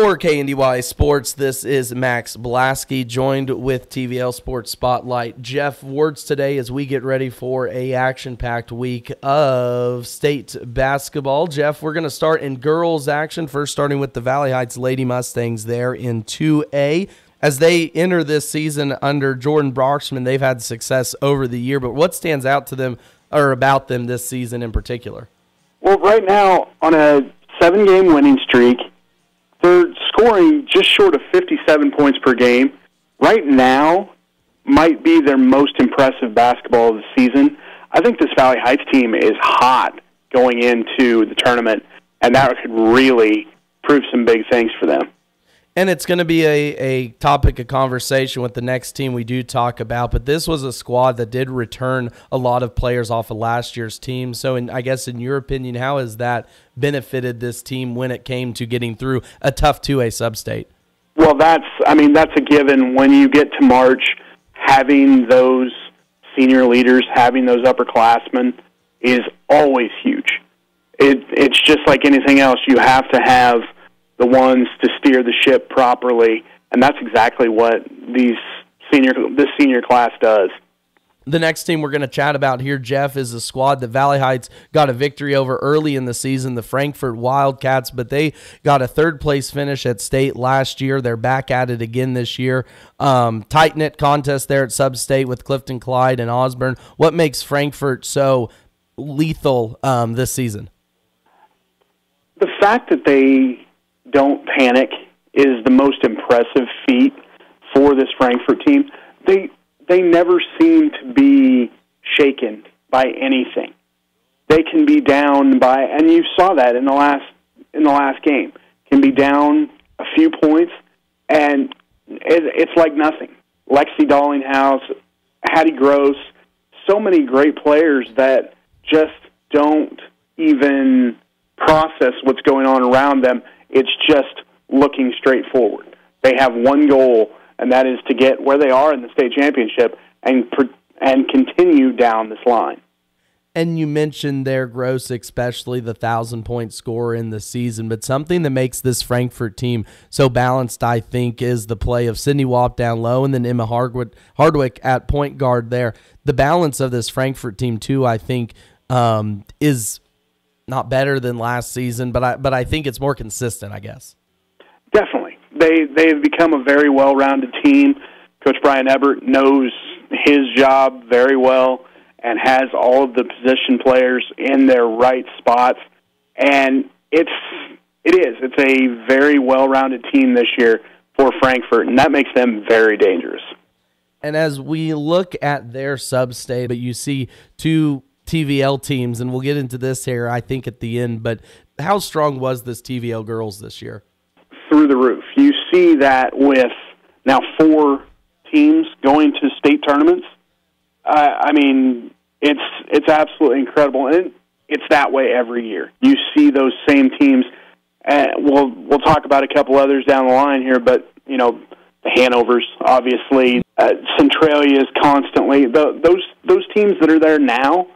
For KNDY Sports, this is Max Blasky, joined with TVL Sports Spotlight Jeff Wurtz today as we get ready for a action-packed week of state basketball. Jeff, we're going to start in girls action, first starting with the Valley Heights Lady Mustangs there in 2A. As they enter this season under Jordan Broxman, they've had success over the year, but what stands out to them or about them this season in particular? Well, right now, on a 7-game winning streak, they're scoring just short of 57 points per game. Right now might be their most impressive basketball of the season. I think this Valley Heights team is hot going into the tournament, and that could really prove some big things for them. And it's going to be a topic of conversation with the next team we do talk about, but this was a squad that did return a lot of players off of last year's team. So I guess in your opinion, how has that benefited this team when it came to getting through a tough 2A sub-state? Well, that's a given. When you get to March, having those senior leaders, having those upperclassmen is always huge. It's just like anything else. You have to have the ones to steer the ship properly, and that's exactly what this senior class does. The next team we're going to chat about here, Jeff, is a squad that Valley Heights got a victory over early in the season, the Frankfort Wildcats, but they got a third-place finish at state last year. They're back at it again this year. Tight-knit contest there at sub-state with Clifton Clyde and Osborne. What makes Frankfort so lethal this season? The fact that they don't panic is the most impressive feat for this Frankfort team. They never seem to be shaken by anything. They can be down by, and you saw that in the last game, can be down a few points, and it's like nothing. Lexi Dallinghouse, Hattie Gross, so many great players that just don't even process what's going on around them. It's just looking straight forward. They have one goal, and that is to get where they are in the state championship and continue down this line. And you mentioned there, Gross, especially the 1,000-point scorer in the season, but something that makes this Frankfort team so balanced, I think, is the play of Sydney Wap down low and then Emma Hardwick at point guard there. The balance of this Frankfort team, too, I think, is not better than last season, but I think it's more consistent, I guess. Definitely. They've become a very well-rounded team. Coach Brian Ebert knows his job very well and has all of the position players in their right spots. And it's a very well-rounded team this year for Frankfort, and that makes them very dangerous. And as we look at their sub-state, but you see two TVL teams, and we'll get into this here, I think, at the end, but how strong was this TVL girls this year? Through the roof. You see that with now 4 teams going to state tournaments. It's absolutely incredible, and it's that way every year. You see those same teams, and we'll talk about a couple others down the line here, but the Hanovers, obviously, Centralia's constantly. Those teams that are there now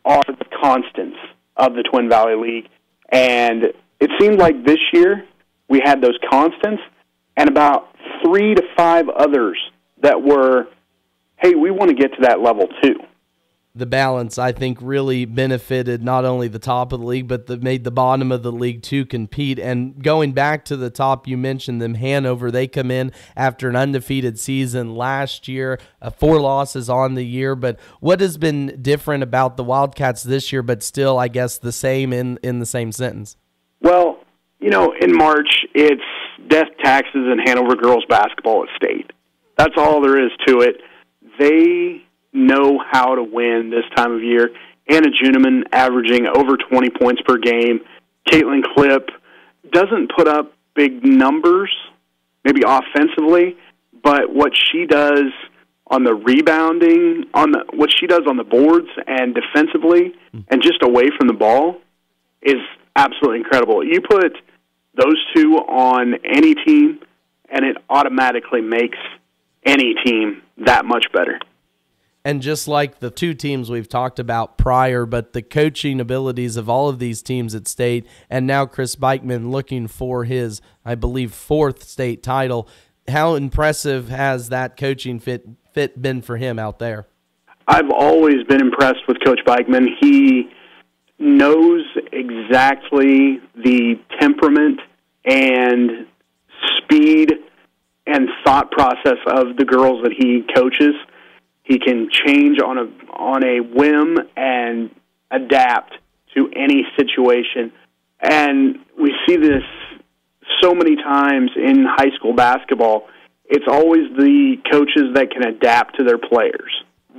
are the constants of the Twin Valley League. And it seemed like this year we had those constants and about 3 to 5 others that were, hey, we want to get to that level too. The balance, I think, really benefited not only the top of the league, but made the bottom of the league to compete. And going back to the top, you mentioned them, Hanover. They come in after an undefeated season last year, 4 losses on the year. But what has been different about the Wildcats this year, but still, I guess, the same in the same sentence? Well, in March, it's death, taxes, and Hanover girls basketball at state. That's all there is to it. They know how to win this time of year. Anna Juneman averaging over 20 points per game. Caitlin Klipp doesn't put up big numbers, maybe offensively, but what she does on the rebounding, what she does on the boards and defensively and just away from the ball is absolutely incredible. You put those two on any team, and it automatically makes any team that much better. And just like the two teams we've talked about prior, but the coaching abilities of all of these teams at state, and now Chris Bikeman looking for his, I believe, 4th state title. How impressive has that coaching fit been for him out there? I've always been impressed with Coach Bikeman. He knows exactly the temperament and speed and thought process of the girls that he coaches. He can change on a whim and adapt to any situation. And we see this so many times in high school basketball. It's always the coaches that can adapt to their players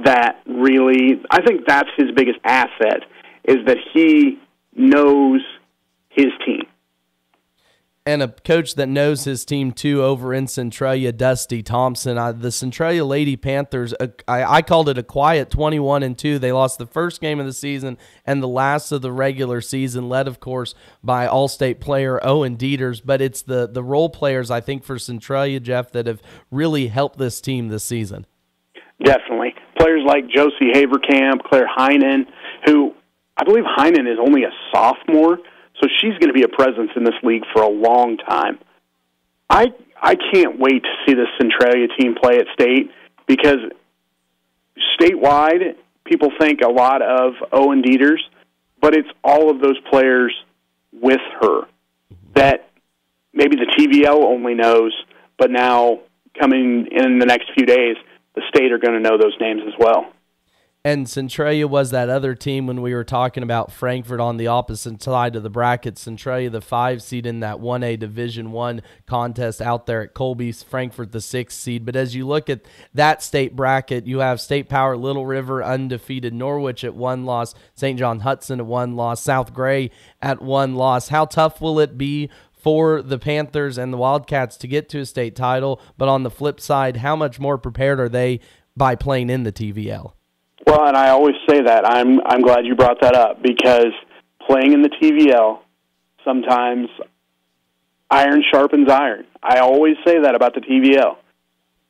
that really, I think that's his biggest asset, is that he knows his team. And a coach that knows his team, too, over in Centralia, Dusty Thompson. The Centralia Lady Panthers, I called it a quiet 21-2. They lost the first game of the season and the last of the regular season, led, of course, by All-State player Owen Dieters. But it's the role players, I think, for Centralia, Jeff, that have really helped this team this season. Definitely. Players like Josie Haverkamp, Claire Heinen, who I believe Heinen is only a sophomore, so she's going to be a presence in this league for a long time. I can't wait to see this Centralia team play at state, because statewide, people think a lot of Owen Dieters, but it's all of those players with her that maybe the TVL only knows, but now coming in the next few days, the state are going to know those names as well. And Centralia was that other team when we were talking about Frankfort on the opposite side of the bracket. Centralia, the 5 seed in that 1A Division I contest out there at Colby, Frankfort the 6 seed. But as you look at that state bracket, you have State Power Little River undefeated, Norwich at 1 loss, St. John Hudson at 1 loss, South Gray at 1 loss. How tough will it be for the Panthers and the Wildcats to get to a state title? But on the flip side, how much more prepared are they by playing in the TVL? Well, and I always say that. I'm glad you brought that up, because playing in the TVL, sometimes iron sharpens iron. I always say that about the TVL.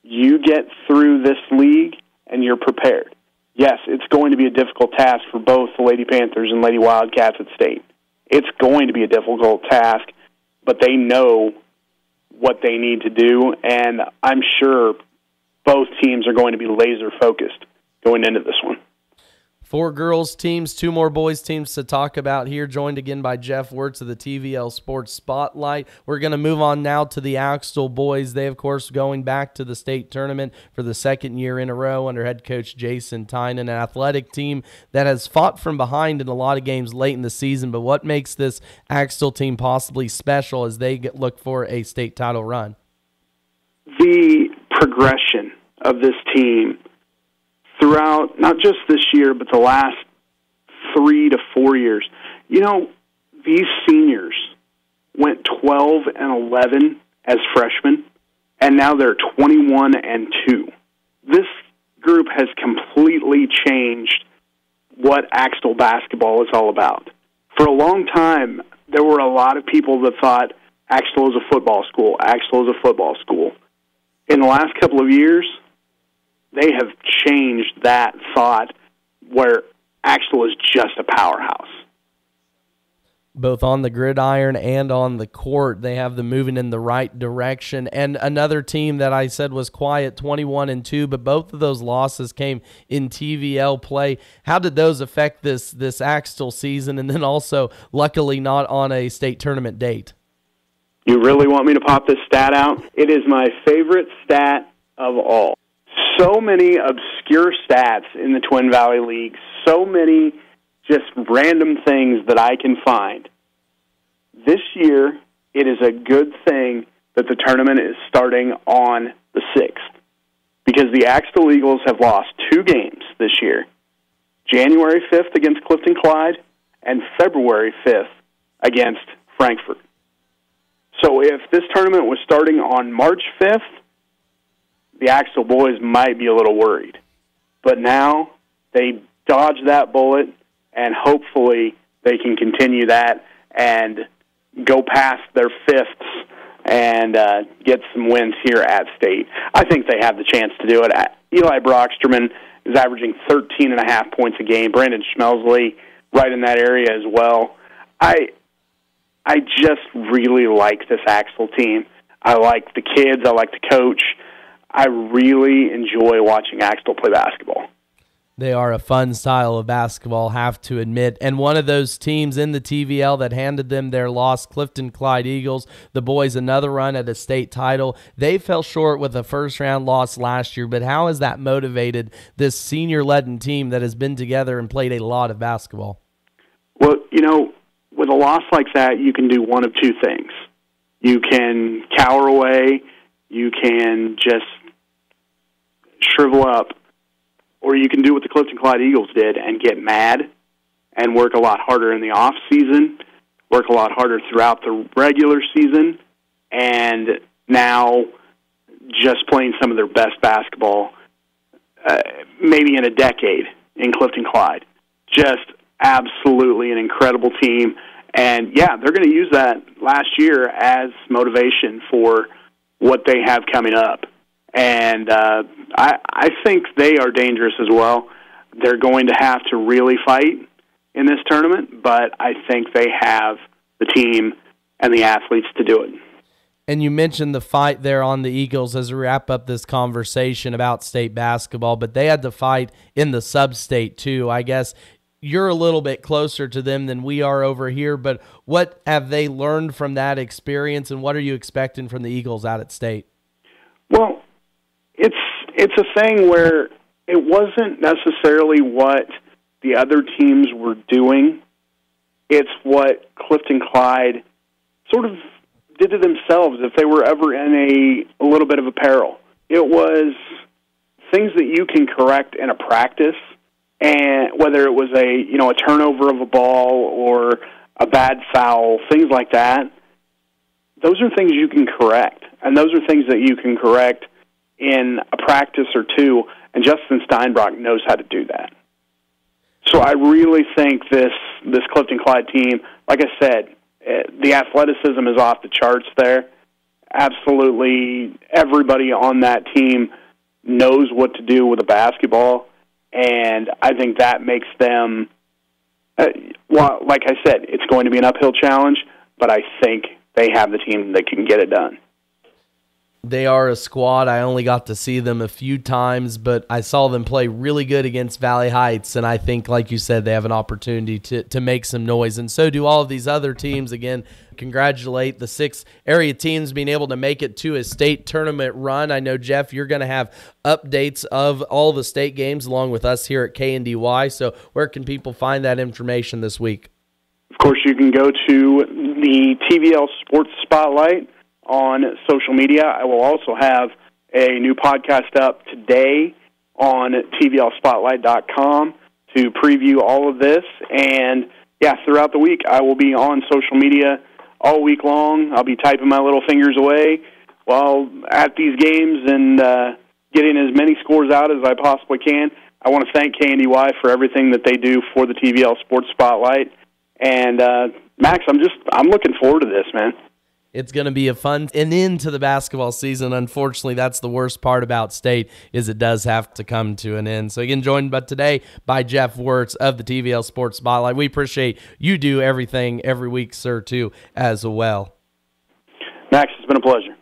You get through this league and you're prepared. Yes, it's going to be a difficult task for both the Lady Panthers and Lady Wildcats at state. It's going to be a difficult task, but they know what they need to do, and I'm sure both teams are going to be laser-focused going into this one. 4 girls teams, 2 more boys teams to talk about here, joined again by Jeff Wurtz of the TVL Sports Spotlight. We're going to move on now to the Axtell boys. They, of course, going back to the state tournament for the 2nd year in a row under head coach Jason Tynan, an athletic team that has fought from behind in a lot of games late in the season. But what makes this Axtell team possibly special as they look for a state title run? The progression of this team throughout not just this year, but the last 3 to 4 years. You know, these seniors went 12-11 as freshmen, and now they're 21-2. This group has completely changed what Axtell basketball is all about. For a long time, there were a lot of people that thought Axtell is a football school. Axtell is a football school. In the last couple of years, they have changed that thought, where Axtell is just a powerhouse. Both on the gridiron and on the court, they have them moving in the right direction. And another team that I said was quiet, 21-2, but both of those losses came in TVL play. How did those affect this Axtell season, and then also, luckily, not on a state tournament date? You really want me to pop this stat out? It is my favorite stat of all. So many obscure stats in the Twin Valley League, so many just random things that I can find. This year, it is a good thing that the tournament is starting on the 6th, because the Axtell Eagles have lost 2 games this year, January 5th against Clifton Clyde and February 5th against Frankfort. So if this tournament was starting on March 5th, the Axtell boys might be a little worried. But now they dodged that bullet, and hopefully they can continue that and go past their fifths and get some wins here at state. I think they have the chance to do it. Eli Brocksterman is averaging 13.5 points a game. Brandon Schmelsley right in that area as well. I just really like this Axtell team. I like the kids. I like the coach. I really enjoy watching Axtell play basketball. They are a fun style of basketball, have to admit. And one of those teams in the TVL that handed them their loss, Clifton Clyde Eagles, the boys another run at a state title. They fell short with a first-round loss last year, but how has that motivated this senior-led team that has been together and played a lot of basketball? Well, with a loss like that, you can do one of two things. You can cower away, you can just shrivel up, or you can do what the Clifton Clyde Eagles did and get mad and work a lot harder in the off season, work a lot harder throughout the regular season, and now just playing some of their best basketball maybe in a decade in Clifton Clyde. Just absolutely an incredible team. And, yeah, they're going to use that last year as motivation for what they have coming up. And I think they are dangerous as well. They're going to have to really fight in this tournament, but I think they have the team and the athletes to do it. And you mentioned the fight there on the Eagles as we wrap up this conversation about state basketball, but they had to fight in the sub-state too. I guess you're a little bit closer to them than we are over here, but what have they learned from that experience, and what are you expecting from the Eagles out at state? Well, it's a thing where it wasn't necessarily what the other teams were doing. It's what Clifton Clyde sort of did to themselves if they were ever in a little bit of a peril. It was things that you can correct in a practice, and whether it was a turnover of a ball or a bad foul, things like that. Those are things you can correct, and those are things that you can correct in a practice or two, and Justin Steinbrock knows how to do that. So I really think this Clifton Clyde team, like I said, the athleticism is off the charts there. Absolutely everybody on that team knows what to do with a basketball, and I think that makes them, well, like I said, it's going to be an uphill challenge, but I think they have the team that can get it done. They are a squad. I only got to see them a few times, but I saw them play really good against Valley Heights, and I think, like you said, they have an opportunity to make some noise, and so do all of these other teams. Again, congratulate the 6 area teams being able to make it to a state tournament run. I know, Jeff, you're going to have updates of all the state games along with us here at KNDY, so where can people find that information this week? Of course, you can go to the TVL Sports Spotlight on social media. I will also have a new podcast up today on TVLSpotlight.com to preview all of this. And, yeah, throughout the week, I will be on social media all week long. I'll be typing my little fingers away while at these games and getting as many scores out as I possibly can. I want to thank KNDY for everything that they do for the TVL Sports Spotlight. And, Max, I'm looking forward to this, man. It's going to be a fun end to the basketball season. Unfortunately, that's the worst part about state, is it does have to come to an end. So again, joined today by Jeff Wurtz of the TVL Sports Spotlight. We appreciate you do everything every week, sir, too, as well. Max, it's been a pleasure.